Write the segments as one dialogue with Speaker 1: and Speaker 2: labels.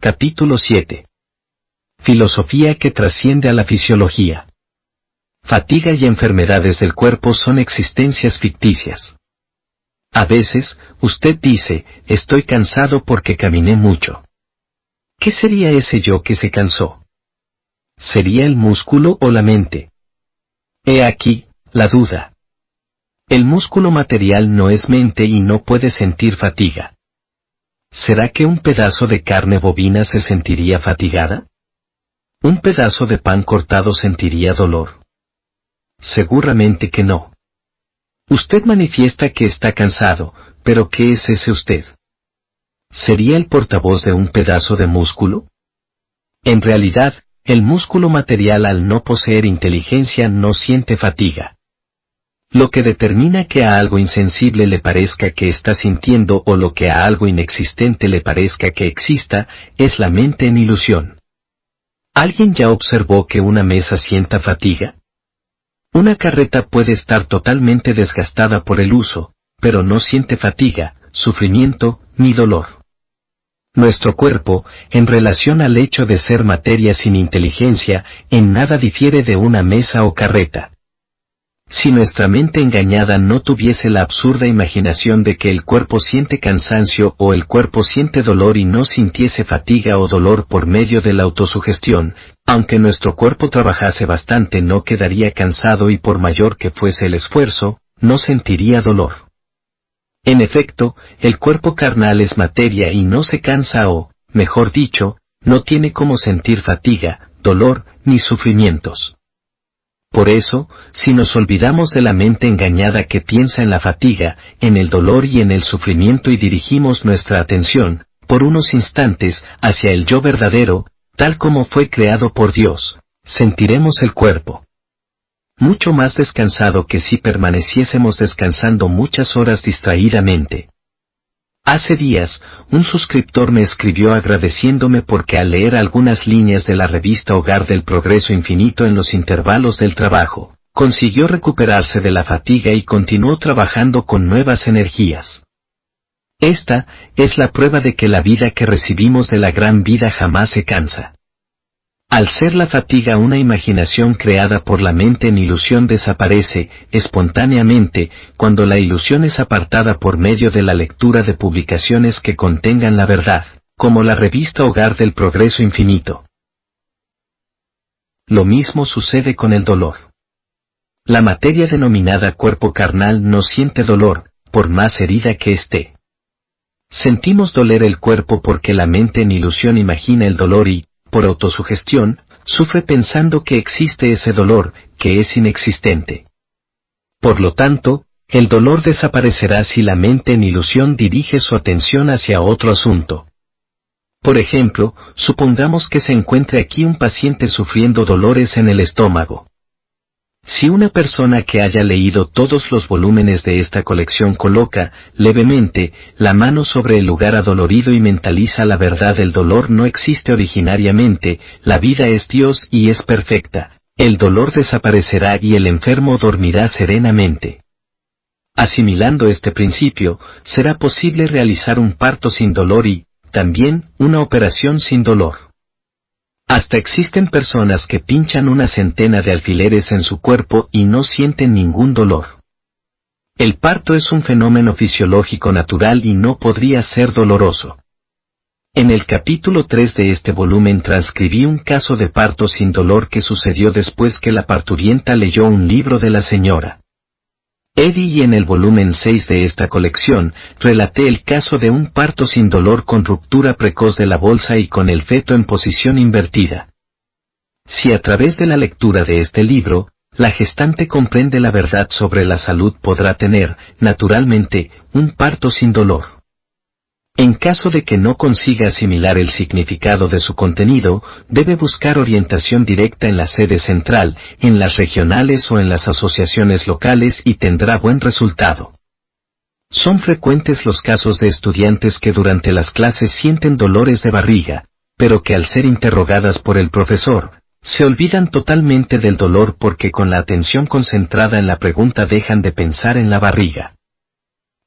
Speaker 1: Capítulo 7. Filosofía que trasciende a la fisiología. Fatiga y enfermedades del cuerpo son existencias ficticias. A veces, usted dice, estoy cansado porque caminé mucho. ¿Qué sería ese yo que se cansó? ¿Sería el músculo o la mente? He aquí, la duda. El músculo material no es mente y no puede sentir fatiga. ¿Será que un pedazo de carne bovina se sentiría fatigada? ¿Un pedazo de pan cortado sentiría dolor? Seguramente que no. Usted manifiesta que está cansado, pero ¿qué es ese usted? ¿Sería el portavoz de un pedazo de músculo? En realidad, el músculo material al no poseer inteligencia no siente fatiga. Lo que determina que a algo insensible le parezca que está sintiendo o lo que a algo inexistente le parezca que exista, es la mente en ilusión. ¿Alguien ya observó que una mesa sienta fatiga? Una carreta puede estar totalmente desgastada por el uso, pero no siente fatiga, sufrimiento, ni dolor. Nuestro cuerpo, en relación al hecho de ser materia sin inteligencia, en nada difiere de una mesa o carreta. Si nuestra mente engañada no tuviese la absurda imaginación de que el cuerpo siente cansancio o el cuerpo siente dolor y no sintiese fatiga o dolor por medio de la autosugestión, aunque nuestro cuerpo trabajase bastante no quedaría cansado y por mayor que fuese el esfuerzo, no sentiría dolor. En efecto, el cuerpo carnal es materia y no se cansa o, mejor dicho, no tiene cómo sentir fatiga, dolor, ni sufrimientos. Por eso, si nos olvidamos de la mente engañada que piensa en la fatiga, en el dolor y en el sufrimiento y dirigimos nuestra atención, por unos instantes, hacia el yo verdadero, tal como fue creado por Dios, sentiremos el cuerpo mucho más descansado que si permaneciésemos descansando muchas horas distraídamente. Hace días, un suscriptor me escribió agradeciéndome porque al leer algunas líneas de la revista Hogar del Progreso Infinito en los intervalos del trabajo, consiguió recuperarse de la fatiga y continuó trabajando con nuevas energías. Esta es la prueba de que la vida que recibimos de la gran vida jamás se cansa. Al ser la fatiga una imaginación creada por la mente en ilusión desaparece, espontáneamente, cuando la ilusión es apartada por medio de la lectura de publicaciones que contengan la verdad, como la revista Hogar del Progreso Infinito. Lo mismo sucede con el dolor. La materia denominada cuerpo carnal no siente dolor, por más herida que esté. Sentimos doler el cuerpo porque la mente en ilusión imagina el dolor y, por autosugestión, sufre pensando que existe ese dolor, que es inexistente. Por lo tanto, el dolor desaparecerá si la mente en ilusión dirige su atención hacia otro asunto. Por ejemplo, supongamos que se encuentre aquí un paciente sufriendo dolores en el estómago. Si una persona que haya leído todos los volúmenes de esta colección coloca, levemente, la mano sobre el lugar adolorido y mentaliza la verdad del dolor no existe originariamente, la vida es Dios y es perfecta, el dolor desaparecerá y el enfermo dormirá serenamente. Asimilando este principio, será posible realizar un parto sin dolor y, también, una operación sin dolor. Hasta existen personas que pinchan una centena de alfileres en su cuerpo y no sienten ningún dolor. El parto es un fenómeno fisiológico natural y no podría ser doloroso. En el capítulo 3 de este volumen transcribí un caso de parto sin dolor que sucedió después que la parturienta leyó un libro de la señora Eddy y en el volumen 6 de esta colección, relaté el caso de un parto sin dolor con ruptura precoz de la bolsa y con el feto en posición invertida. Si a través de la lectura de este libro, la gestante comprende la verdad sobre la salud podrá tener, naturalmente, un parto sin dolor. En caso de que no consiga asimilar el significado de su contenido, debe buscar orientación directa en la sede central, en las regionales o en las asociaciones locales y tendrá buen resultado. Son frecuentes los casos de estudiantes que durante las clases sienten dolores de barriga, pero que al ser interrogadas por el profesor, se olvidan totalmente del dolor porque con la atención concentrada en la pregunta dejan de pensar en la barriga.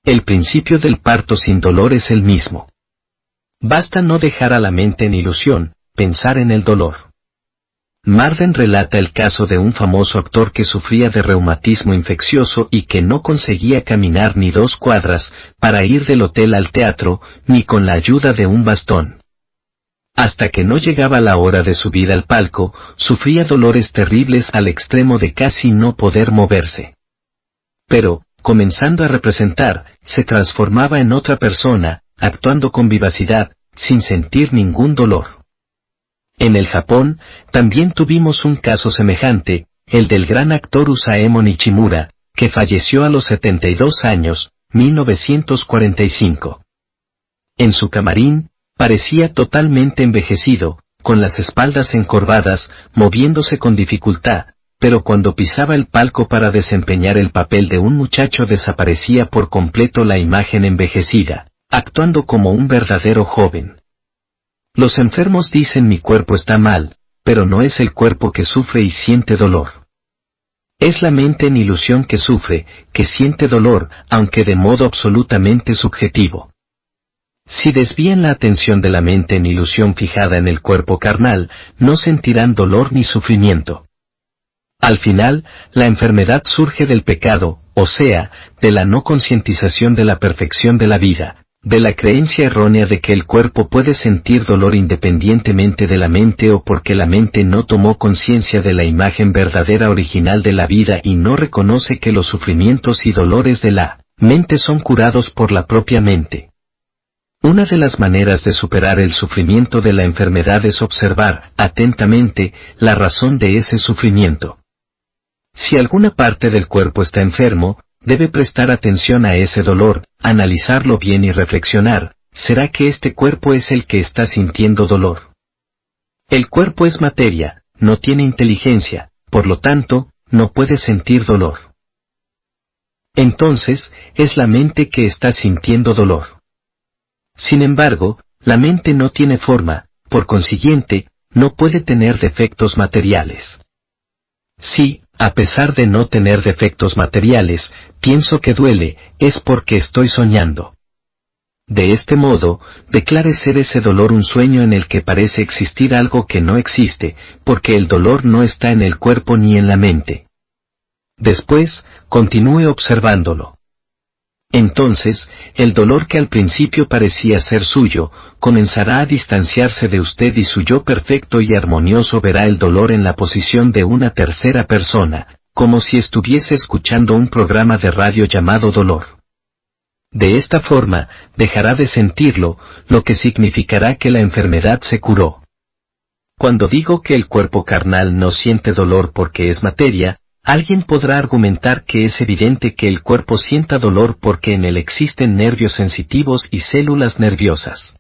Speaker 1: El principio del parto sin dolor es el mismo. Basta no dejar a la mente en ilusión, pensar en el dolor. Marden relata el caso de un famoso actor que sufría de reumatismo infeccioso y que no conseguía caminar ni 2 cuadras para ir del hotel al teatro, ni con la ayuda de un bastón. Hasta que no llegaba la hora de subir al palco, sufría dolores terribles al extremo de casi no poder moverse. Pero, comenzando a representar, se transformaba en otra persona, actuando con vivacidad, sin sentir ningún dolor. En el Japón, también tuvimos un caso semejante, el del gran actor Usaemo Nichimura, que falleció a los 72 años, 1945. En su camarín, parecía totalmente envejecido, con las espaldas encorvadas, moviéndose con dificultad, pero cuando pisaba el palco para desempeñar el papel de un muchacho desaparecía por completo la imagen envejecida, actuando como un verdadero joven. Los enfermos dicen mi cuerpo está mal, pero no es el cuerpo que sufre y siente dolor. Es la mente en ilusión que sufre, que siente dolor, aunque de modo absolutamente subjetivo. Si desvían la atención de la mente en ilusión fijada en el cuerpo carnal, no sentirán dolor ni sufrimiento. Al final, la enfermedad surge del pecado, o sea, de la no concientización de la perfección de la vida, de la creencia errónea de que el cuerpo puede sentir dolor independientemente de la mente o porque la mente no tomó conciencia de la imagen verdadera original de la vida y no reconoce que los sufrimientos y dolores de la mente son curados por la propia mente. Una de las maneras de superar el sufrimiento de la enfermedad es observar, atentamente, la razón de ese sufrimiento. Si alguna parte del cuerpo está enfermo, debe prestar atención a ese dolor, analizarlo bien y reflexionar, ¿será que este cuerpo es el que está sintiendo dolor? El cuerpo es materia, no tiene inteligencia, por lo tanto, no puede sentir dolor. Entonces, es la mente que está sintiendo dolor. Sin embargo, la mente no tiene forma, por consiguiente, no puede tener defectos materiales. Si, a pesar de no tener defectos materiales, pienso que duele, es porque estoy soñando. De este modo, declare ser ese dolor un sueño en el que parece existir algo que no existe, porque el dolor no está en el cuerpo ni en la mente. Después, continúe observándolo. Entonces, el dolor que al principio parecía ser suyo, comenzará a distanciarse de usted y su yo perfecto y armonioso verá el dolor en la posición de una tercera persona, como si estuviese escuchando un programa de radio llamado Dolor. De esta forma, dejará de sentirlo, lo que significará que la enfermedad se curó. Cuando digo que el cuerpo carnal no siente dolor porque es materia, alguien podrá argumentar que es evidente que el cuerpo sienta dolor porque en él existen nervios sensitivos y células nerviosas.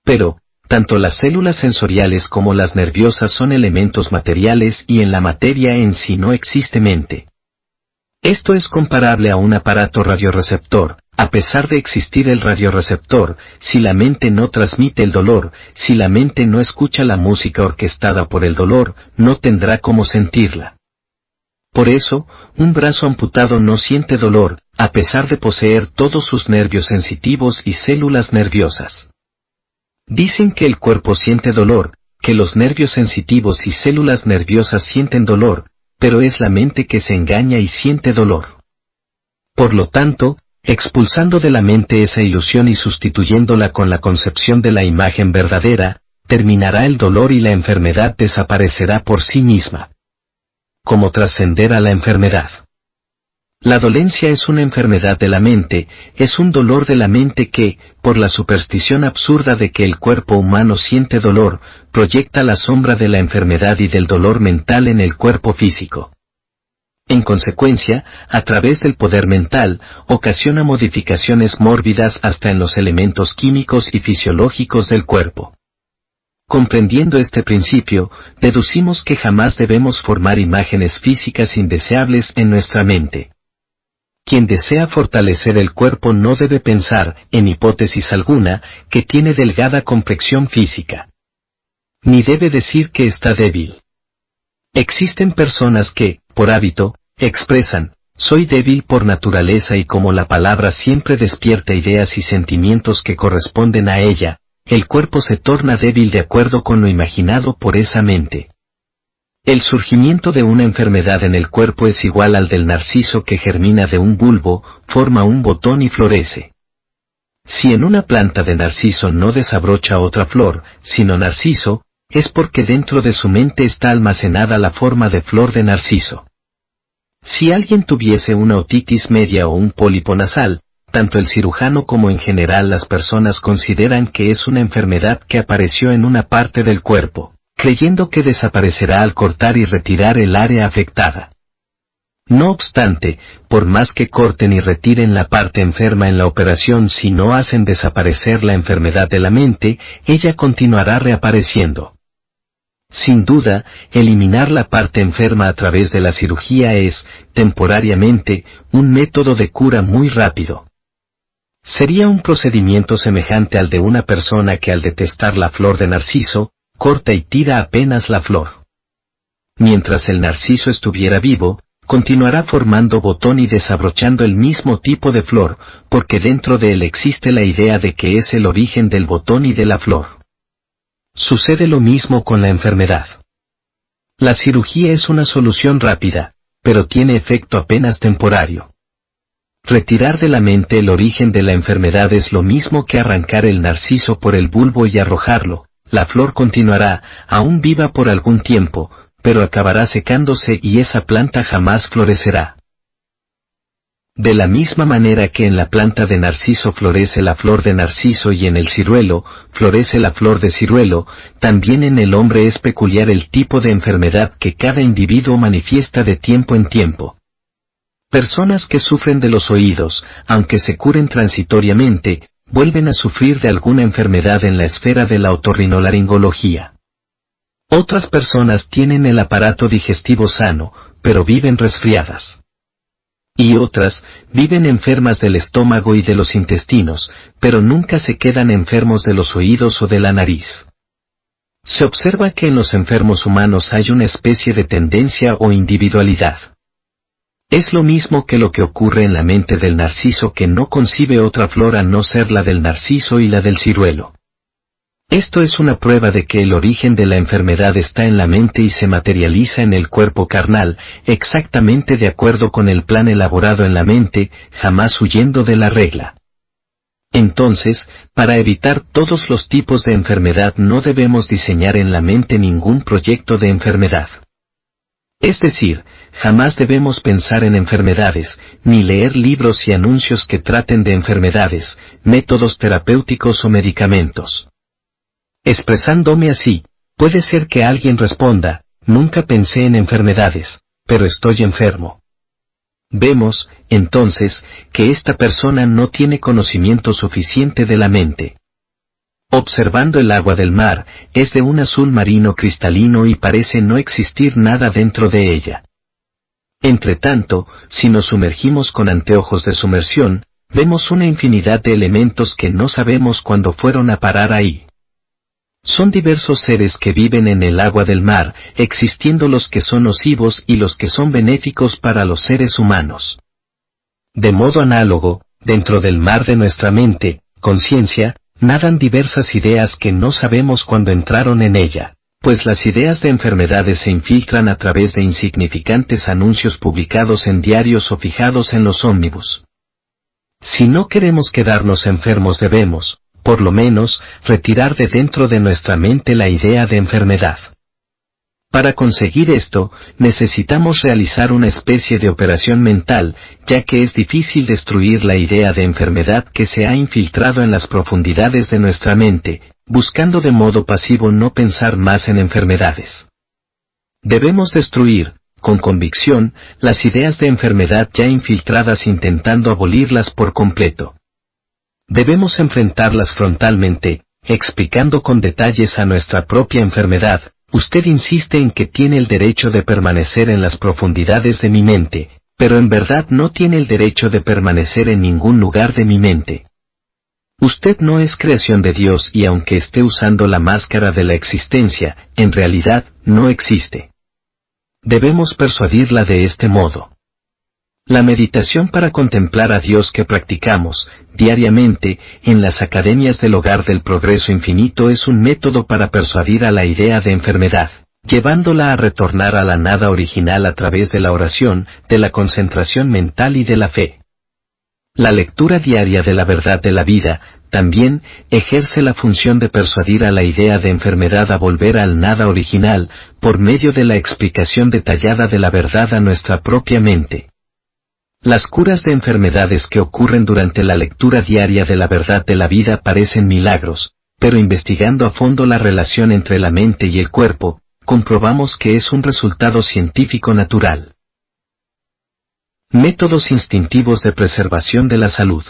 Speaker 1: Pero, tanto las células sensoriales como las nerviosas son elementos materiales y en la materia en sí no existe mente. Esto es comparable a un aparato radioreceptor. A pesar de existir el radioreceptor, si la mente no transmite el dolor, si la mente no escucha la música orquestada por el dolor, no tendrá cómo sentirla. Por eso, un brazo amputado no siente dolor, a pesar de poseer todos sus nervios sensitivos y células nerviosas. Dicen que el cuerpo siente dolor, que los nervios sensitivos y células nerviosas sienten dolor, pero es la mente que se engaña y siente dolor. Por lo tanto, expulsando de la mente esa ilusión y sustituyéndola con la concepción de la imagen verdadera, terminará el dolor y la enfermedad desaparecerá por sí misma. Como trascender a la enfermedad. La dolencia es una enfermedad de la mente, es un dolor de la mente que, por la superstición absurda de que el cuerpo humano siente dolor, proyecta la sombra de la enfermedad y del dolor mental en el cuerpo físico. En consecuencia, a través del poder mental, ocasiona modificaciones mórbidas hasta en los elementos químicos y fisiológicos del cuerpo. Comprendiendo este principio, deducimos que jamás debemos formar imágenes físicas indeseables en nuestra mente. Quien desea fortalecer el cuerpo no debe pensar, en hipótesis alguna, que tiene delgada complexión física. Ni debe decir que está débil. Existen personas que, por hábito, expresan, soy débil por naturaleza y como la palabra siempre despierta ideas y sentimientos que corresponden a ella, el cuerpo se torna débil de acuerdo con lo imaginado por esa mente. El surgimiento de una enfermedad en el cuerpo es igual al del narciso que germina de un bulbo, forma un botón y florece. Si en una planta de narciso no desabrocha otra flor, sino narciso, es porque dentro de su mente está almacenada la forma de flor de narciso. Si alguien tuviese una otitis media o un pólipo nasal, tanto el cirujano como en general las personas consideran que es una enfermedad que apareció en una parte del cuerpo, creyendo que desaparecerá al cortar y retirar el área afectada. No obstante, por más que corten y retiren la parte enferma en la operación, si no hacen desaparecer la enfermedad de la mente, ella continuará reapareciendo. Sin duda, eliminar la parte enferma a través de la cirugía es, temporariamente, un método de cura muy rápido. Sería un procedimiento semejante al de una persona que al detestar la flor de narciso, corta y tira apenas la flor. Mientras el narciso estuviera vivo, continuará formando botón y desabrochando el mismo tipo de flor, porque dentro de él existe la idea de que es el origen del botón y de la flor. Sucede lo mismo con la enfermedad. La cirugía es una solución rápida, pero tiene efecto apenas temporario. Retirar de la mente el origen de la enfermedad es lo mismo que arrancar el narciso por el bulbo y arrojarlo. La flor continuará, aún viva por algún tiempo, pero acabará secándose y esa planta jamás florecerá. De la misma manera que en la planta de narciso florece la flor de narciso y en el ciruelo florece la flor de ciruelo, también en el hombre es peculiar el tipo de enfermedad que cada individuo manifiesta de tiempo en tiempo. Personas que sufren de los oídos, aunque se curen transitoriamente, vuelven a sufrir de alguna enfermedad en la esfera de la otorrinolaringología. Otras personas tienen el aparato digestivo sano, pero viven resfriadas. Y otras, viven enfermas del estómago y de los intestinos, pero nunca se quedan enfermos de los oídos o de la nariz. Se observa que en los enfermos humanos hay una especie de tendencia o individualidad. Es lo mismo que lo que ocurre en la mente del narciso que no concibe otra flor a no ser la del narciso y la del ciruelo. Esto es una prueba de que el origen de la enfermedad está en la mente y se materializa en el cuerpo carnal, exactamente de acuerdo con el plan elaborado en la mente, jamás huyendo de la regla. Entonces, para evitar todos los tipos de enfermedad no debemos diseñar en la mente ningún proyecto de enfermedad. Es decir, jamás debemos pensar en enfermedades, ni leer libros y anuncios que traten de enfermedades, métodos terapéuticos o medicamentos. Expresándome así, puede ser que alguien responda, nunca pensé en enfermedades, pero estoy enfermo. Vemos, entonces, que esta persona no tiene conocimiento suficiente de la mente. Observando el agua del mar, es de un azul marino cristalino y parece no existir nada dentro de ella. Entretanto, si nos sumergimos con anteojos de sumersión, vemos una infinidad de elementos que no sabemos cuándo fueron a parar ahí. Son diversos seres que viven en el agua del mar, existiendo los que son nocivos y los que son benéficos para los seres humanos. De modo análogo, dentro del mar de nuestra mente, conciencia, nadan diversas ideas que no sabemos cuándo entraron en ella, pues las ideas de enfermedades se infiltran a través de insignificantes anuncios publicados en diarios o fijados en los ómnibus. Si no queremos quedarnos enfermos debemos, por lo menos, retirar de dentro de nuestra mente la idea de enfermedad. Para conseguir esto, necesitamos realizar una especie de operación mental, ya que es difícil destruir la idea de enfermedad que se ha infiltrado en las profundidades de nuestra mente, buscando de modo pasivo no pensar más en enfermedades. Debemos destruir, con convicción, las ideas de enfermedad ya infiltradas intentando abolirlas por completo. Debemos enfrentarlas frontalmente, explicando con detalles a nuestra propia enfermedad. Usted insiste en que tiene el derecho de permanecer en las profundidades de mi mente, pero en verdad no tiene el derecho de permanecer en ningún lugar de mi mente. Usted no es creación de Dios y aunque esté usando la máscara de la existencia, en realidad no existe. Debemos persuadirla de este modo. La meditación para contemplar a Dios que practicamos diariamente en las academias del Hogar del Progreso Infinito es un método para persuadir a la idea de enfermedad, llevándola a retornar a la nada original a través de la oración, de la concentración mental y de la fe. La lectura diaria de la verdad de la vida también ejerce la función de persuadir a la idea de enfermedad a volver al nada original por medio de la explicación detallada de la verdad a nuestra propia mente. Las curas de enfermedades que ocurren durante la lectura diaria de la verdad de la vida parecen milagros, pero investigando a fondo la relación entre la mente y el cuerpo, comprobamos que es un resultado científico natural. Métodos instintivos de preservación de la salud.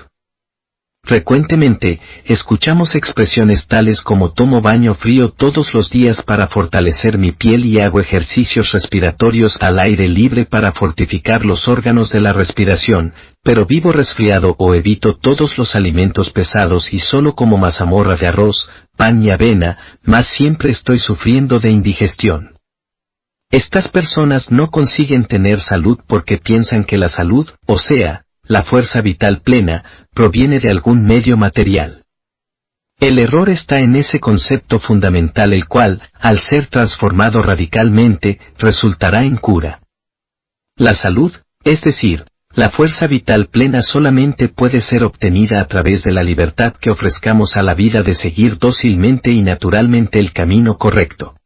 Speaker 1: Frecuentemente, escuchamos expresiones tales como tomo baño frío todos los días para fortalecer mi piel y hago ejercicios respiratorios al aire libre para fortificar los órganos de la respiración, pero vivo resfriado o evito todos los alimentos pesados y solo como mazamorra de arroz, pan y avena, mas siempre estoy sufriendo de indigestión. Estas personas no consiguen tener salud porque piensan que la salud, o sea, la fuerza vital plena, proviene de algún medio material. El error está en ese concepto fundamental el cual, al ser transformado radicalmente, resultará en cura. La salud, es decir, la fuerza vital plena solamente puede ser obtenida a través de la libertad que ofrezcamos a la vida de seguir dócilmente y naturalmente el camino correcto.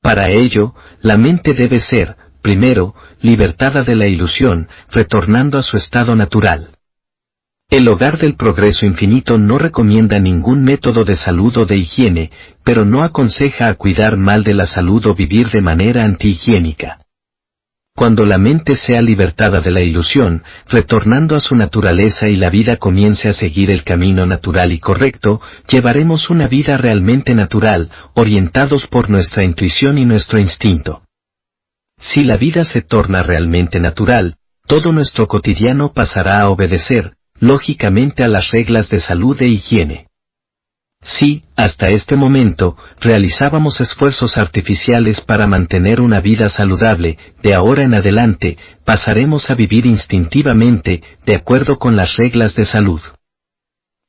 Speaker 1: Para ello, la mente debe ser, primero, libertada de la ilusión, retornando a su estado natural. El Hogar del Progreso Infinito no recomienda ningún método de salud o de higiene, pero no aconseja a cuidar mal de la salud o vivir de manera antihigiénica. Cuando la mente sea libertada de la ilusión, retornando a su naturaleza y la vida comience a seguir el camino natural y correcto, llevaremos una vida realmente natural, orientados por nuestra intuición y nuestro instinto. Si la vida se torna realmente natural, todo nuestro cotidiano pasará a obedecer, lógicamente, a las reglas de salud e higiene. Si, hasta este momento, realizábamos esfuerzos artificiales para mantener una vida saludable, de ahora en adelante, pasaremos a vivir instintivamente, de acuerdo con las reglas de salud.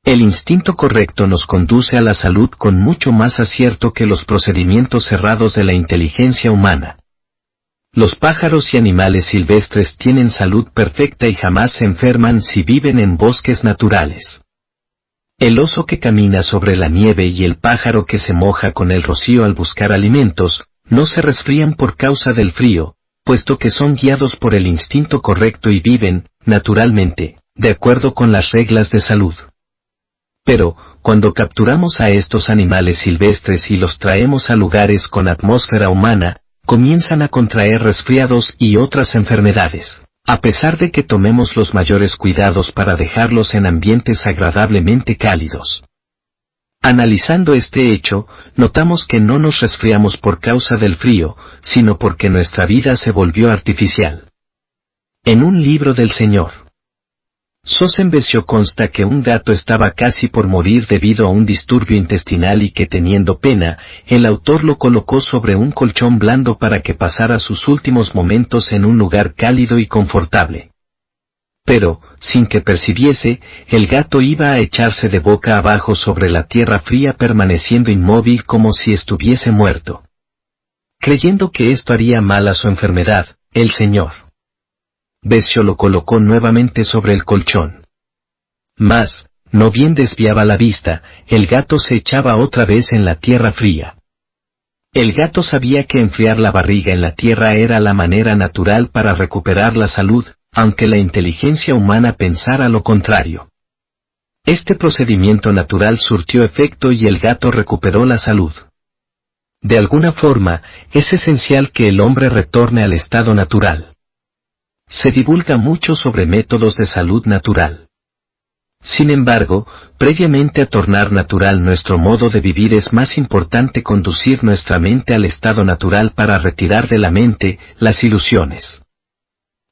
Speaker 1: El instinto correcto nos conduce a la salud con mucho más acierto que los procedimientos cerrados de la inteligencia humana. Los pájaros y animales silvestres tienen salud perfecta y jamás se enferman si viven en bosques naturales. El oso que camina sobre la nieve y el pájaro que se moja con el rocío al buscar alimentos, no se resfrían por causa del frío, puesto que son guiados por el instinto correcto y viven, naturalmente, de acuerdo con las reglas de salud. Pero, cuando capturamos a estos animales silvestres y los traemos a lugares con atmósfera humana, comienzan a contraer resfriados y otras enfermedades, a pesar de que tomemos los mayores cuidados para dejarlos en ambientes agradablemente cálidos. Analizando este hecho, notamos que no nos resfriamos por causa del frío, sino porque nuestra vida se volvió artificial. En un libro del Sr. Sosenbesio consta que un gato estaba casi por morir debido a un disturbio intestinal y que teniendo pena, el autor lo colocó sobre un colchón blando para que pasara sus últimos momentos en un lugar cálido y confortable. Pero, sin que percibiese, el gato iba a echarse de boca abajo sobre la tierra fría permaneciendo inmóvil como si estuviese muerto. Creyendo que esto haría mal a su enfermedad, el Sr. Besio lo colocó nuevamente sobre el colchón. Mas, no bien desviaba la vista, el gato se echaba otra vez en la tierra fría. El gato sabía que enfriar la barriga en la tierra era la manera natural para recuperar la salud, aunque la inteligencia humana pensara lo contrario. Este procedimiento natural surtió efecto y el gato recuperó la salud. De alguna forma, es esencial que el hombre retorne al estado natural. Se divulga mucho sobre métodos de salud natural. Sin embargo, previamente a tornar natural nuestro modo de vivir es más importante conducir nuestra mente al estado natural para retirar de la mente las ilusiones.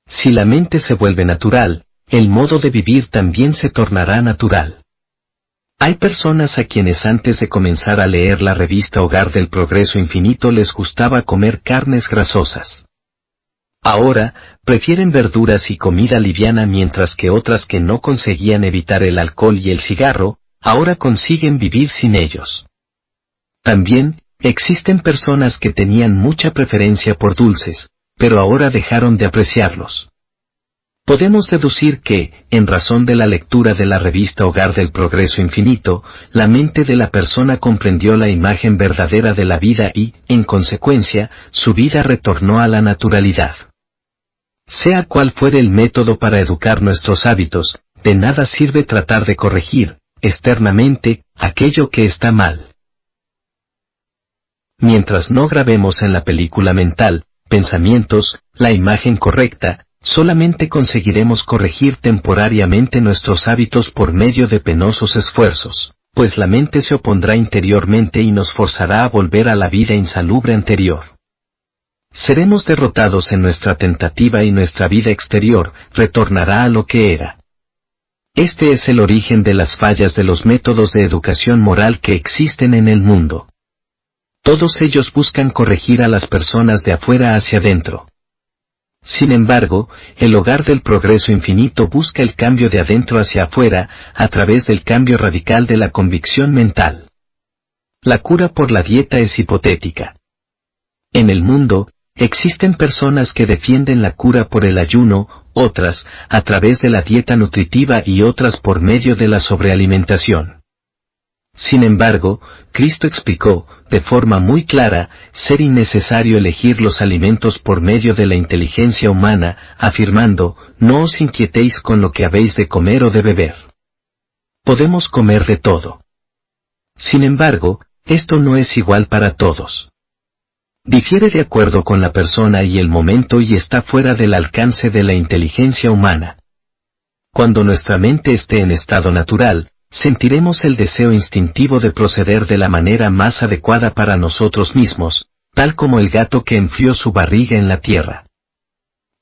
Speaker 1: Si la mente se vuelve natural, el modo de vivir también se tornará natural. Hay personas a quienes antes de comenzar a leer la revista Hogar del Progreso Infinito les gustaba comer carnes grasosas. Ahora, prefieren verduras y comida liviana mientras que otras que no conseguían evitar el alcohol y el cigarro, ahora consiguen vivir sin ellos. También, existen personas que tenían mucha preferencia por dulces, pero ahora dejaron de apreciarlos. Podemos deducir que, en razón de la lectura de la revista Hogar del Progreso Infinito, la mente de la persona comprendió la imagen verdadera de la vida y, en consecuencia, su vida retornó a la naturalidad. Sea cual fuere el método para educar nuestros hábitos, de nada sirve tratar de corregir, externamente, aquello que está mal. Mientras no grabemos en la película mental, pensamientos, la imagen correcta, solamente conseguiremos corregir temporariamente nuestros hábitos por medio de penosos esfuerzos, pues la mente se opondrá interiormente y nos forzará a volver a la vida insalubre anterior. Seremos derrotados en nuestra tentativa y nuestra vida exterior retornará a lo que era. Este es el origen de las fallas de los métodos de educación moral que existen en el mundo. Todos ellos buscan corregir a las personas de afuera hacia adentro. Sin embargo, el Hogar del Progreso Infinito busca el cambio de adentro hacia afuera a través del cambio radical de la convicción mental. La cura por la dieta es hipotética. En el mundo, existen personas que defienden la cura por el ayuno, otras, a través de la dieta nutritiva y otras por medio de la sobrealimentación. Sin embargo, Cristo explicó, de forma muy clara, ser innecesario elegir los alimentos por medio de la inteligencia humana, afirmando, no os inquietéis con lo que habéis de comer o de beber. Podemos comer de todo. Sin embargo, esto no es igual para todos. Difiere de acuerdo con la persona y el momento y está fuera del alcance de la inteligencia humana. Cuando nuestra mente esté en estado natural, sentiremos el deseo instintivo de proceder de la manera más adecuada para nosotros mismos, tal como el gato que enfrió su barriga en la tierra.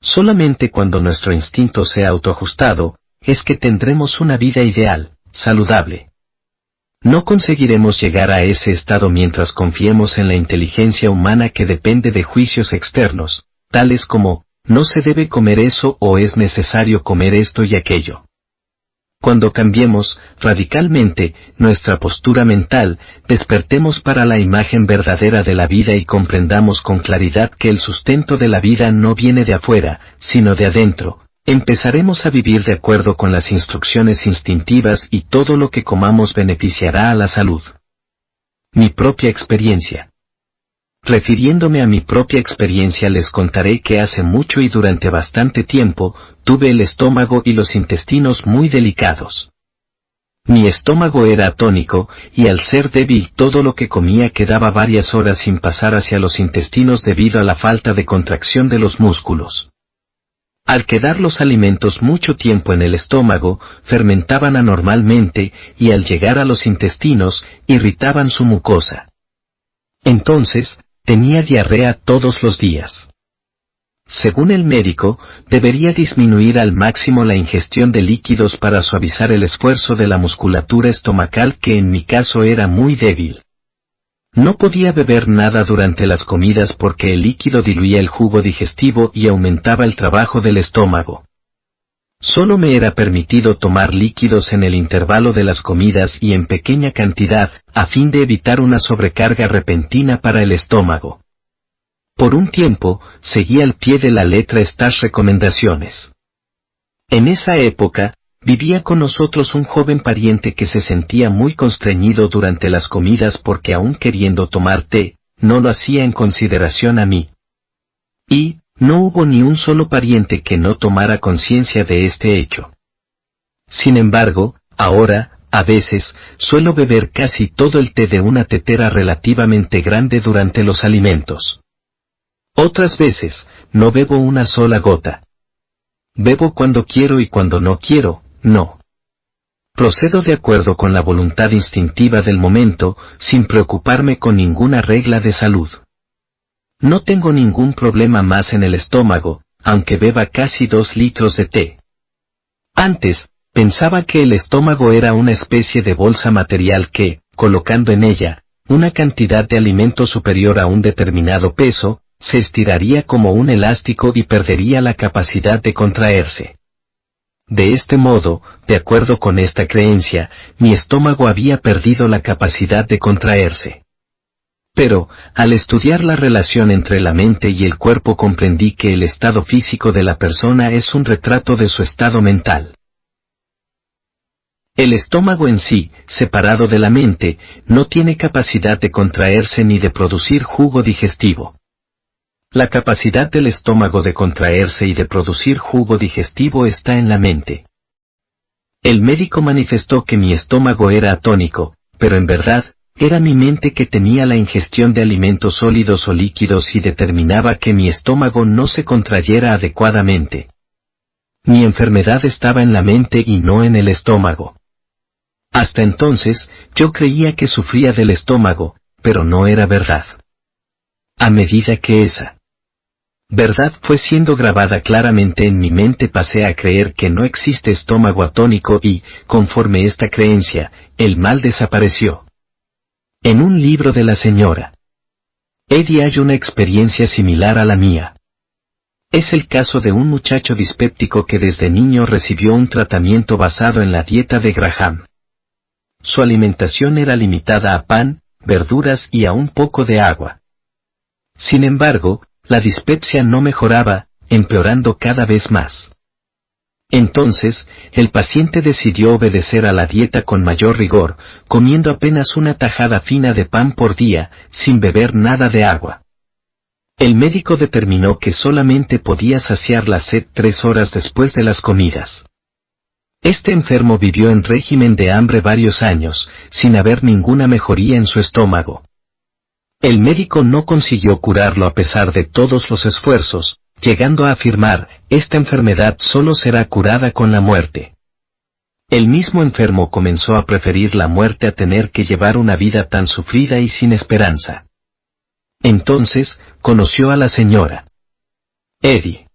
Speaker 1: Solamente cuando nuestro instinto sea autoajustado, es que tendremos una vida ideal, saludable. No conseguiremos llegar a ese estado mientras confiemos en la inteligencia humana que depende de juicios externos, tales como, no se debe comer eso o es necesario comer esto y aquello. Cuando cambiemos, radicalmente, nuestra postura mental, despertemos para la imagen verdadera de la vida y comprendamos con claridad que el sustento de la vida no viene de afuera, sino de adentro. Empezaremos a vivir de acuerdo con las instrucciones instintivas y todo lo que comamos beneficiará a la salud. Mi propia experiencia. Refiriéndome a mi propia experiencia les contaré que hace mucho y durante bastante tiempo, tuve el estómago y los intestinos muy delicados. Mi estómago era atónico, y al ser débil todo lo que comía quedaba varias horas sin pasar hacia los intestinos debido a la falta de contracción de los músculos. Al quedar los alimentos mucho tiempo en el estómago, fermentaban anormalmente, y al llegar a los intestinos, irritaban su mucosa. Entonces, tenía diarrea todos los días. Según el médico, debería disminuir al máximo la ingestión de líquidos para suavizar el esfuerzo de la musculatura estomacal que en mi caso era muy débil. No podía beber nada durante las comidas porque el líquido diluía el jugo digestivo y aumentaba el trabajo del estómago. Solo me era permitido tomar líquidos en el intervalo de las comidas y en pequeña cantidad, a fin de evitar una sobrecarga repentina para el estómago. Por un tiempo, seguí al pie de la letra estas recomendaciones. En esa época, vivía con nosotros un joven pariente que se sentía muy constreñido durante las comidas porque aun queriendo tomar té, no lo hacía en consideración a mí. Y, no hubo ni un solo pariente que no tomara conciencia de este hecho. Sin embargo, ahora, a veces, suelo beber casi todo el té de una tetera relativamente grande durante los alimentos. Otras veces, no bebo una sola gota. Bebo cuando quiero y cuando no quiero, no. Procedo de acuerdo con la voluntad instintiva del momento, sin preocuparme con ninguna regla de salud. No tengo ningún problema más en el estómago, aunque beba casi 2 litros de té. Antes, pensaba que el estómago era una especie de bolsa material que, colocando en ella, una cantidad de alimento superior a un determinado peso, Se estiraría como un elástico y perdería la capacidad de contraerse. De este modo, de acuerdo con esta creencia, mi estómago había perdido la capacidad de contraerse. Pero, al estudiar la relación entre la mente y el cuerpo comprendí que el estado físico de la persona es un retrato de su estado mental. El estómago en sí, separado de la mente, no tiene capacidad de contraerse ni de producir jugo digestivo. La capacidad del estómago de contraerse y de producir jugo digestivo está en la mente. El médico manifestó que mi estómago era atónico, pero en verdad, era mi mente que tenía la ingestión de alimentos sólidos o líquidos y determinaba que mi estómago no se contrayera adecuadamente. Mi enfermedad estaba en la mente y no en el estómago. Hasta entonces, yo creía que sufría del estómago, pero no era verdad. A medida que esa verdad fue siendo grabada claramente en mi mente, pasé a creer que no existe estómago atónico y, conforme esta creencia, el mal desapareció. En un libro de la señora Eddy hay una experiencia similar a la mía. Es el caso de un muchacho dispéptico que desde niño recibió un tratamiento basado en la dieta de Graham. Su alimentación era limitada a pan, verduras y a un poco de agua. Sin embargo, la dispepsia no mejoraba, empeorando cada vez más. Entonces, el paciente decidió obedecer a la dieta con mayor rigor, comiendo apenas una tajada fina de pan por día, sin beber nada de agua. El médico determinó que solamente podía saciar la sed 3 horas después de las comidas. Este enfermo vivió en régimen de hambre varios años, sin haber ninguna mejoría en su estómago. El médico no consiguió curarlo a pesar de todos los esfuerzos, llegando a afirmar, esta enfermedad solo será curada con la muerte. El mismo enfermo comenzó a preferir la muerte a tener que llevar una vida tan sufrida y sin esperanza. Entonces, conoció a la señora Eddy.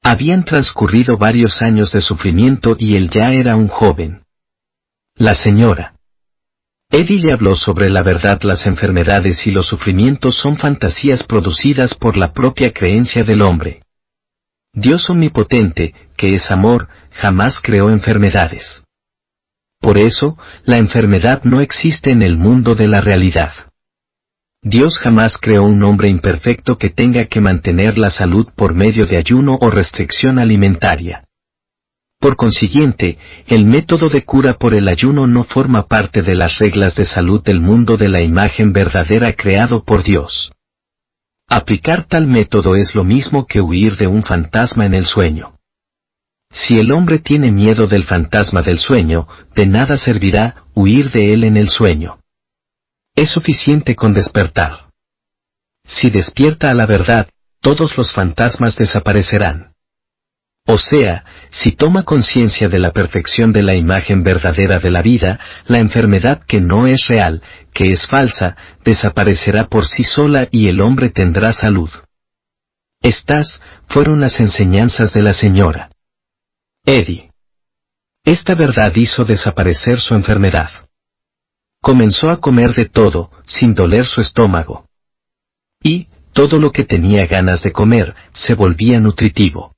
Speaker 1: Habían transcurrido varios años de sufrimiento y él ya era un joven. La señora Eddy le habló sobre la verdad. Las enfermedades y los sufrimientos son fantasías producidas por la propia creencia del hombre. Dios omnipotente, que es amor, jamás creó enfermedades. Por eso, la enfermedad no existe en el mundo de la realidad. Dios jamás creó un hombre imperfecto que tenga que mantener la salud por medio de ayuno o restricción alimentaria. Por consiguiente, el método de cura por el ayuno no forma parte de las reglas de salud del mundo de la imagen verdadera creado por Dios. Aplicar tal método es lo mismo que huir de un fantasma en el sueño. Si el hombre tiene miedo del fantasma del sueño, de nada servirá huir de él en el sueño. Es suficiente con despertar. Si despierta a la verdad, todos los fantasmas desaparecerán. O sea, si toma conciencia de la perfección de la imagen verdadera de la vida, la enfermedad que no es real, que es falsa, desaparecerá por sí sola y el hombre tendrá salud. Estas fueron las enseñanzas de la señora Eddy. Esta verdad hizo desaparecer su enfermedad. Comenzó a comer de todo, sin doler su estómago. Y, todo lo que tenía ganas de comer, se volvía nutritivo.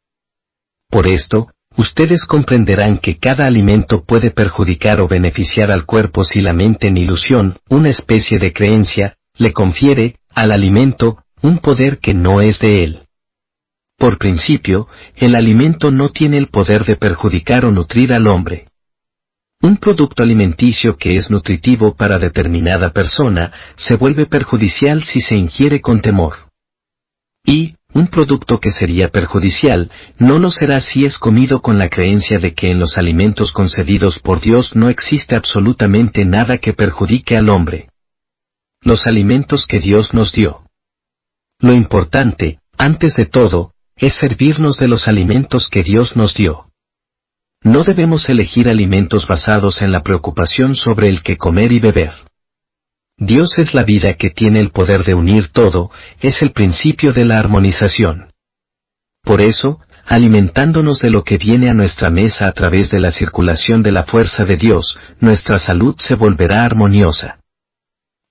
Speaker 1: Por esto, ustedes comprenderán que cada alimento puede perjudicar o beneficiar al cuerpo si la mente en ilusión, una especie de creencia, le confiere, al alimento, un poder que no es de él. Por principio, el alimento no tiene el poder de perjudicar o nutrir al hombre. Un producto alimenticio que es nutritivo para determinada persona, se vuelve perjudicial si se ingiere con temor. Y, un producto que sería perjudicial, no lo será si es comido con la creencia de que en los alimentos concedidos por Dios no existe absolutamente nada que perjudique al hombre. Los alimentos que Dios nos dio. Lo importante, antes de todo, es servirnos de los alimentos que Dios nos dio. No debemos elegir alimentos basados en la preocupación sobre el que comer y beber. Dios es la vida que tiene el poder de unir todo, es el principio de la armonización. Por eso, alimentándonos de lo que viene a nuestra mesa a través de la circulación de la fuerza de Dios, nuestra salud se volverá armoniosa.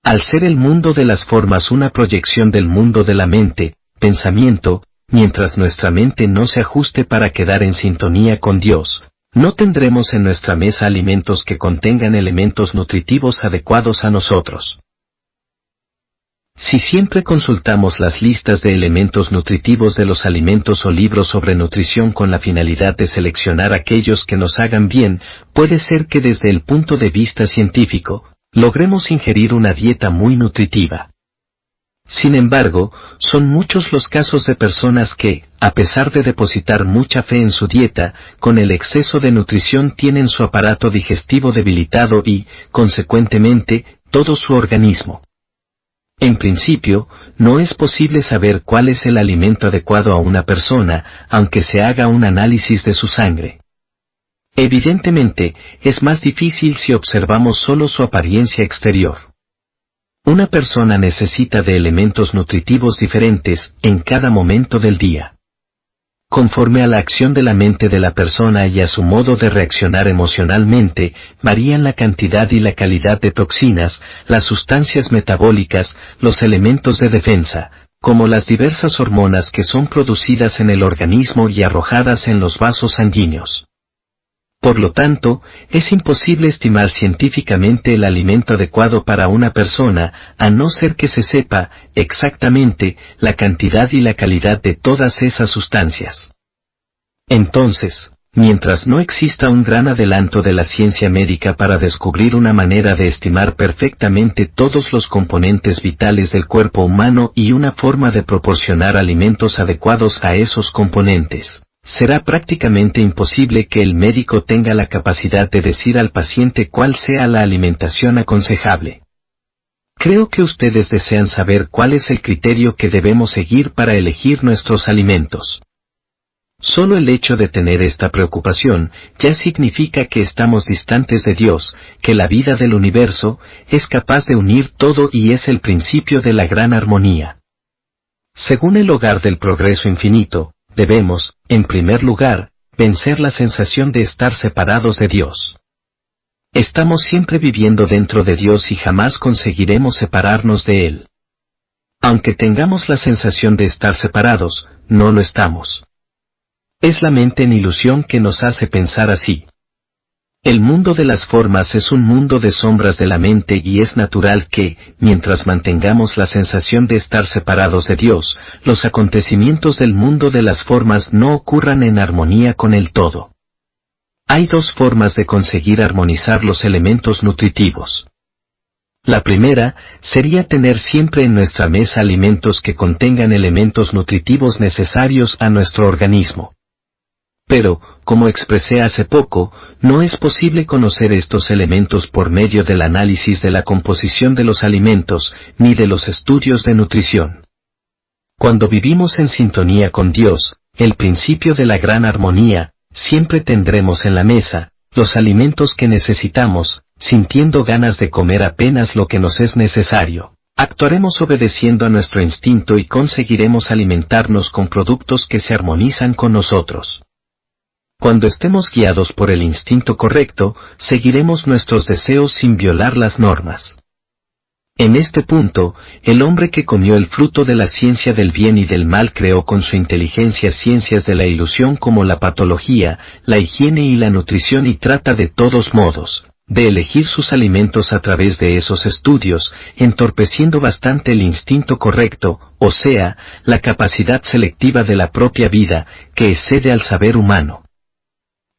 Speaker 1: Al ser el mundo de las formas una proyección del mundo de la mente, pensamiento, mientras nuestra mente no se ajuste para quedar en sintonía con Dios, no tendremos en nuestra mesa alimentos que contengan elementos nutritivos adecuados a nosotros. Si siempre consultamos las listas de elementos nutritivos de los alimentos o libros sobre nutrición con la finalidad de seleccionar aquellos que nos hagan bien, puede ser que desde el punto de vista científico, logremos ingerir una dieta muy nutritiva. Sin embargo, son muchos los casos de personas que, a pesar de depositar mucha fe en su dieta, con el exceso de nutrición tienen su aparato digestivo debilitado y, consecuentemente, todo su organismo. En principio, no es posible saber cuál es el alimento adecuado a una persona, aunque se haga un análisis de su sangre. Evidentemente, es más difícil si observamos solo su apariencia exterior. Una persona necesita de elementos nutritivos diferentes en cada momento del día. Conforme a la acción de la mente de la persona y a su modo de reaccionar emocionalmente, varían la cantidad y la calidad de toxinas, las sustancias metabólicas, los elementos de defensa, como las diversas hormonas que son producidas en el organismo y arrojadas en los vasos sanguíneos. Por lo tanto, es imposible estimar científicamente el alimento adecuado para una persona, a no ser que se sepa, exactamente, la cantidad y la calidad de todas esas sustancias. Entonces, mientras no exista un gran adelanto de la ciencia médica para descubrir una manera de estimar perfectamente todos los componentes vitales del cuerpo humano y una forma de proporcionar alimentos adecuados a esos componentes, será prácticamente imposible que el médico tenga la capacidad de decir al paciente cuál sea la alimentación aconsejable. Creo que ustedes desean saber cuál es el criterio que debemos seguir para elegir nuestros alimentos. Solo el hecho de tener esta preocupación ya significa que estamos distantes de Dios, que la vida del universo es capaz de unir todo y es el principio de la gran armonía. Según el hogar del progreso infinito, debemos, en primer lugar, vencer la sensación de estar separados de Dios. Estamos siempre viviendo dentro de Dios y jamás conseguiremos separarnos de Él. Aunque tengamos la sensación de estar separados, no lo estamos. Es la mente en ilusión que nos hace pensar así. El mundo de las formas es un mundo de sombras de la mente y es natural que, mientras mantengamos la sensación de estar separados de Dios, los acontecimientos del mundo de las formas no ocurran en armonía con el todo. Hay dos formas de conseguir armonizar los elementos nutritivos. La primera sería tener siempre en nuestra mesa alimentos que contengan elementos nutritivos necesarios a nuestro organismo. Pero, como expresé hace poco, no es posible conocer estos elementos por medio del análisis de la composición de los alimentos, ni de los estudios de nutrición. Cuando vivimos en sintonía con Dios, el principio de la gran armonía, siempre tendremos en la mesa los alimentos que necesitamos, sintiendo ganas de comer apenas lo que nos es necesario. Actuaremos obedeciendo a nuestro instinto y conseguiremos alimentarnos con productos que se armonizan con nosotros. Cuando estemos guiados por el instinto correcto, seguiremos nuestros deseos sin violar las normas. En este punto, el hombre que comió el fruto de la ciencia del bien y del mal creó con su inteligencia ciencias de la ilusión como la patología, la higiene y la nutrición y trata de todos modos de elegir sus alimentos a través de esos estudios, entorpeciendo bastante el instinto correcto, o sea, la capacidad selectiva de la propia vida, que excede al saber humano.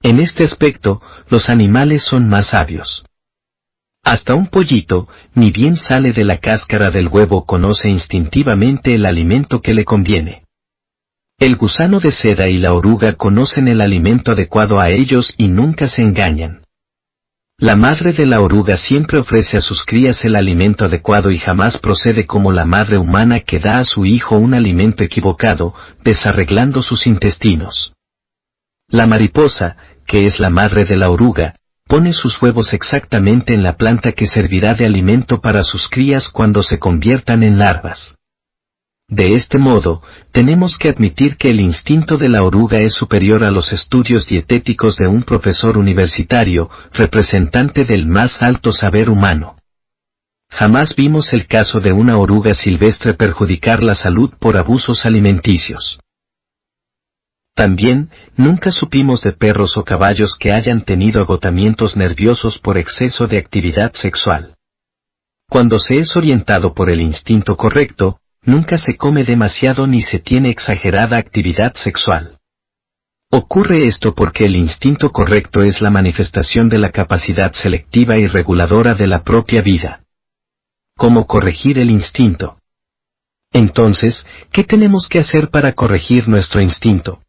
Speaker 1: En este aspecto, los animales son más sabios. Hasta un pollito, ni bien sale de la cáscara del huevo, conoce instintivamente el alimento que le conviene. El gusano de seda y la oruga conocen el alimento adecuado a ellos y nunca se engañan. La madre de la oruga siempre ofrece a sus crías el alimento adecuado y jamás procede como la madre humana que da a su hijo un alimento equivocado, desarreglando sus intestinos. La mariposa, que es la madre de la oruga, pone sus huevos exactamente en la planta que servirá de alimento para sus crías cuando se conviertan en larvas. De este modo, tenemos que admitir que el instinto de la oruga es superior a los estudios dietéticos de un profesor universitario, representante del más alto saber humano. Jamás vimos el caso de una oruga silvestre perjudicar la salud por abusos alimenticios. También, nunca supimos de perros o caballos que hayan tenido agotamientos nerviosos por exceso de actividad sexual. Cuando se es orientado por el instinto correcto, nunca se come demasiado ni se tiene exagerada actividad sexual. Ocurre esto porque el instinto correcto es la manifestación de la capacidad selectiva y reguladora de la propia vida. ¿Cómo corregir el instinto? Entonces, ¿qué tenemos que hacer para corregir nuestro instinto?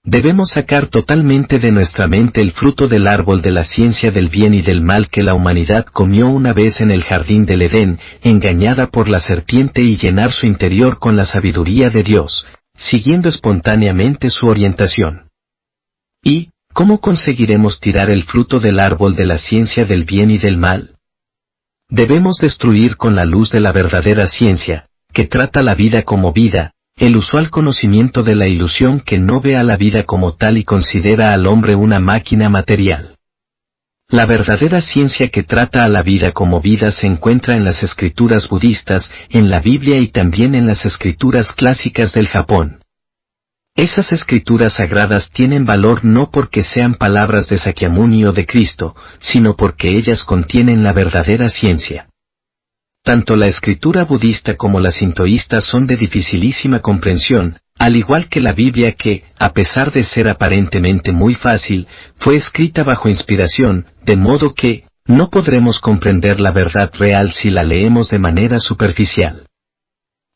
Speaker 1: Debemos sacar totalmente de nuestra mente el fruto del árbol de la ciencia del bien y del mal que la humanidad comió una vez en el jardín del Edén, engañada por la serpiente, y llenar su interior con la sabiduría de Dios, siguiendo espontáneamente su orientación. ¿Y cómo conseguiremos tirar el fruto del árbol de la ciencia del bien y del mal? Debemos destruir con la luz de la verdadera ciencia, que trata la vida como vida, el usual conocimiento de la ilusión que no ve a la vida como tal y considera al hombre una máquina material. La verdadera ciencia que trata a la vida como vida se encuentra en las escrituras budistas, en la Biblia y también en las escrituras clásicas del Japón. Esas escrituras sagradas tienen valor no porque sean palabras de Sakyamuni o de Cristo, sino porque ellas contienen la verdadera ciencia. Tanto la escritura budista como la sintoísta son de dificilísima comprensión, al igual que la Biblia que, a pesar de ser aparentemente muy fácil, fue escrita bajo inspiración, de modo que, no podremos comprender la verdad real si la leemos de manera superficial.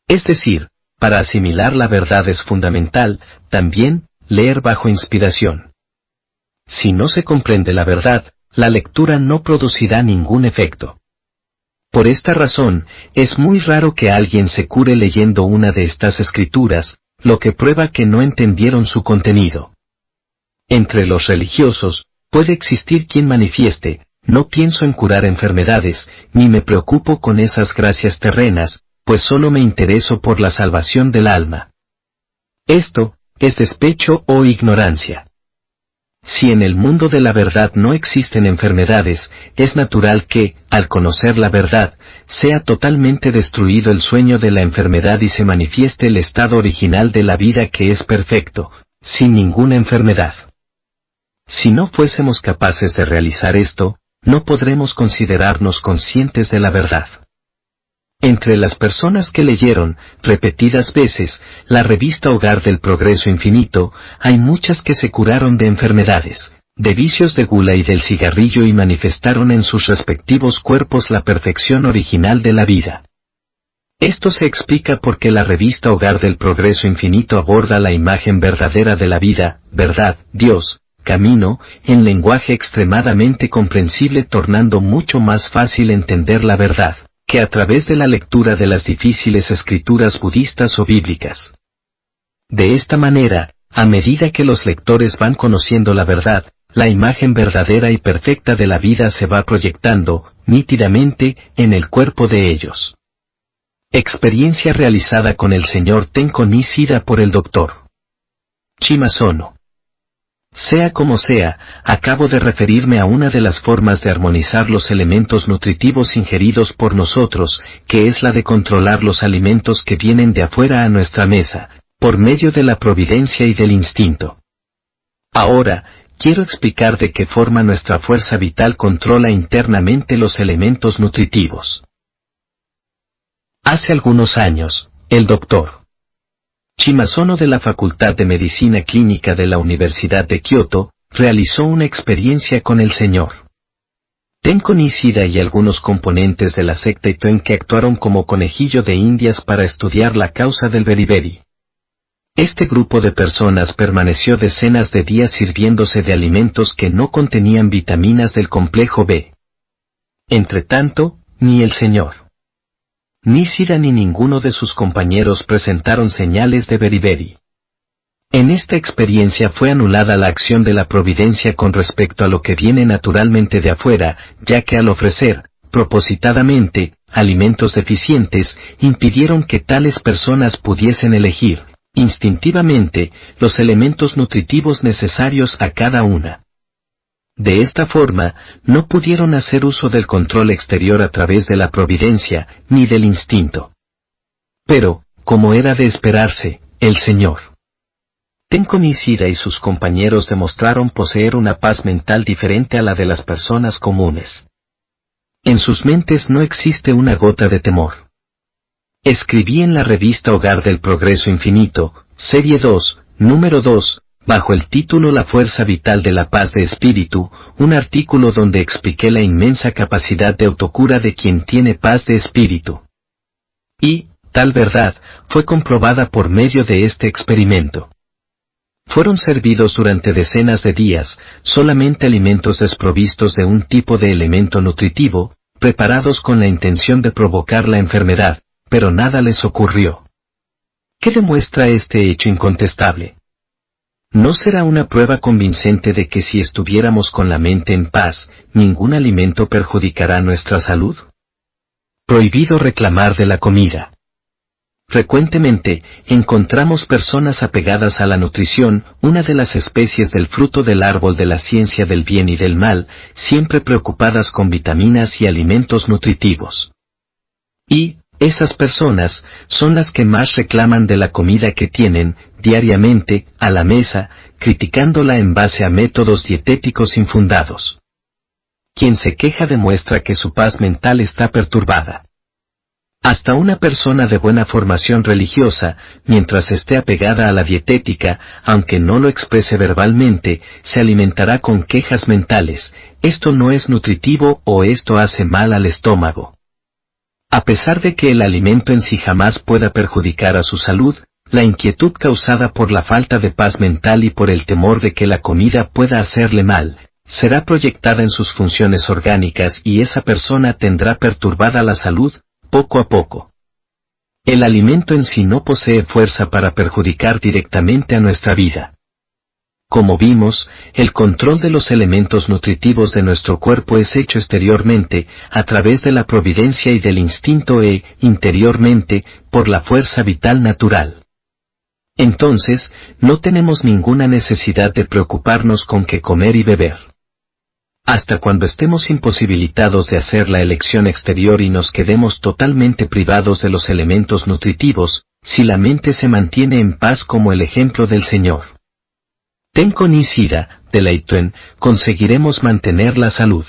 Speaker 1: Es decir, para asimilar la verdad es fundamental, también, leer bajo inspiración. Si no se comprende la verdad, la lectura no producirá ningún efecto. Por esta razón, es muy raro que alguien se cure leyendo una de estas escrituras, lo que prueba que no entendieron su contenido. Entre los religiosos, puede existir quien manifieste: no pienso en curar enfermedades, ni me preocupo con esas gracias terrenas, pues solo me intereso por la salvación del alma. Esto es despecho o ignorancia. Si en el mundo de la verdad no existen enfermedades, es natural que, al conocer la verdad, sea totalmente destruido el sueño de la enfermedad y se manifieste el estado original de la vida que es perfecto, sin ninguna enfermedad. Si no fuésemos capaces de realizar esto, no podremos considerarnos conscientes de la verdad. Entre las personas que leyeron, repetidas veces, la revista Hogar del Progreso Infinito, hay muchas que se curaron de enfermedades, de vicios de gula y del cigarrillo y manifestaron en sus respectivos cuerpos la perfección original de la vida. Esto se explica porque la revista Hogar del Progreso Infinito aborda la imagen verdadera de la vida, verdad, Dios, camino, en lenguaje extremadamente comprensible, tornando mucho más fácil entender la verdad que a través de la lectura de las difíciles escrituras budistas o bíblicas. De esta manera, a medida que los lectores van conociendo la verdad, la imagen verdadera y perfecta de la vida se va proyectando, nítidamente, en el cuerpo de ellos. Experiencia realizada con el Señor Tenko Nishida por el Dr. Shimazono. Sea como sea, acabo de referirme a una de las formas de armonizar los elementos nutritivos ingeridos por nosotros, que es la de controlar los alimentos que vienen de afuera a nuestra mesa, por medio de la providencia y del instinto. Ahora, quiero explicar de qué forma nuestra fuerza vital controla internamente los elementos nutritivos. Hace algunos años, el Dr. Shimazono de la Facultad de Medicina Clínica de la Universidad de Kioto, realizó una experiencia con el Señor Tenko Nishida y algunos componentes de la secta Iten que actuaron como conejillo de indias para estudiar la causa del beriberi. Este grupo de personas permaneció decenas de días sirviéndose de alimentos que no contenían vitaminas del complejo B. Entretanto, ni el Señor Nishida ni ninguno de sus compañeros presentaron señales de beriberi. En esta experiencia fue anulada la acción de la providencia con respecto a lo que viene naturalmente de afuera, ya que al ofrecer, propositadamente, alimentos deficientes, impidieron que tales personas pudiesen elegir, instintivamente, los elementos nutritivos necesarios a cada una. De esta forma, no pudieron hacer uso del control exterior a través de la providencia, ni del instinto. Pero, como era de esperarse, el Sr. Tenkonisida y sus compañeros demostraron poseer una paz mental diferente a la de las personas comunes. En sus mentes no existe una gota de temor. Escribí en la revista Hogar del Progreso Infinito, Serie 2, número 2, bajo el título La fuerza vital de la paz de espíritu, un artículo donde expliqué la inmensa capacidad de autocura de quien tiene paz de espíritu. Y, tal verdad, fue comprobada por medio de este experimento. Fueron servidos durante decenas de días, solamente alimentos desprovistos de un tipo de elemento nutritivo, preparados con la intención de provocar la enfermedad, pero nada les ocurrió. ¿Qué demuestra este hecho incontestable? ¿No será una prueba convincente de que si estuviéramos con la mente en paz, ningún alimento perjudicará nuestra salud? Prohibido reclamar de la comida. Frecuentemente, encontramos personas apegadas a la nutrición, una de las especies del fruto del árbol de la ciencia del bien y del mal, siempre preocupadas con vitaminas y alimentos nutritivos. Y, esas personas, son las que más reclaman de la comida que tienen, diariamente, a la mesa, criticándola en base a métodos dietéticos infundados. Quien se queja demuestra que su paz mental está perturbada. Hasta una persona de buena formación religiosa, mientras esté apegada a la dietética, aunque no lo exprese verbalmente, se alimentará con quejas mentales, esto no es nutritivo o esto hace mal al estómago. A pesar de que el alimento en sí jamás pueda perjudicar a su salud, la inquietud causada por la falta de paz mental y por el temor de que la comida pueda hacerle mal, será proyectada en sus funciones orgánicas y esa persona tendrá perturbada la salud, poco a poco. El alimento en sí no posee fuerza para perjudicar directamente a nuestra vida. Como vimos, el control de los elementos nutritivos de nuestro cuerpo es hecho exteriormente, a través de la providencia y del instinto e, interiormente, por la fuerza vital natural. Entonces, no tenemos ninguna necesidad de preocuparnos con qué comer y beber. Hasta cuando estemos imposibilitados de hacer la elección exterior y nos quedemos totalmente privados de los elementos nutritivos, si la mente se mantiene en paz como el ejemplo del Señor Tenkonisida, de Leituen, conseguiremos mantener la salud.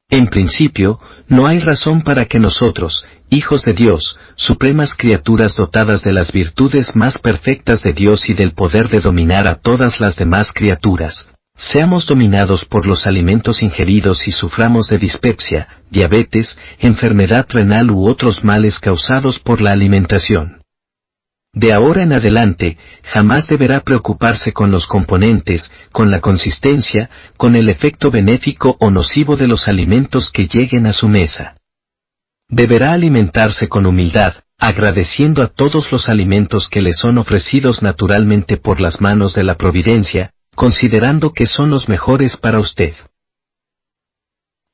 Speaker 1: En principio, no hay razón para que nosotros, hijos de Dios, supremas criaturas dotadas de las virtudes más perfectas de Dios y del poder de dominar a todas las demás criaturas, seamos dominados por los alimentos ingeridos y suframos de dispepsia, diabetes, enfermedad renal u otros males causados por la alimentación. De ahora en adelante, jamás deberá preocuparse con los componentes, con la consistencia, con el efecto benéfico o nocivo de los alimentos que lleguen a su mesa. Deberá alimentarse con humildad, agradeciendo a todos los alimentos que le son ofrecidos naturalmente por las manos de la providencia, considerando que son los mejores para usted.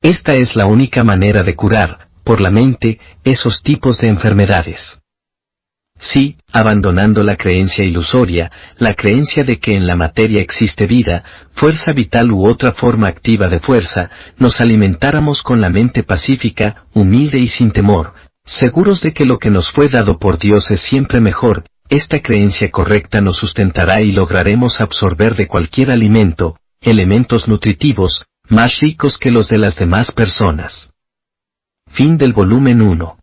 Speaker 1: Esta es la única manera de curar, por la mente, esos tipos de enfermedades. Sí, abandonando la creencia ilusoria, la creencia de que en la materia existe vida, fuerza vital u otra forma activa de fuerza, nos alimentáramos con la mente pacífica, humilde y sin temor, seguros de que lo que nos fue dado por Dios es siempre mejor, esta creencia correcta nos sustentará y lograremos absorber de cualquier alimento, elementos nutritivos, más ricos que los de las demás personas. Fin del volumen 1.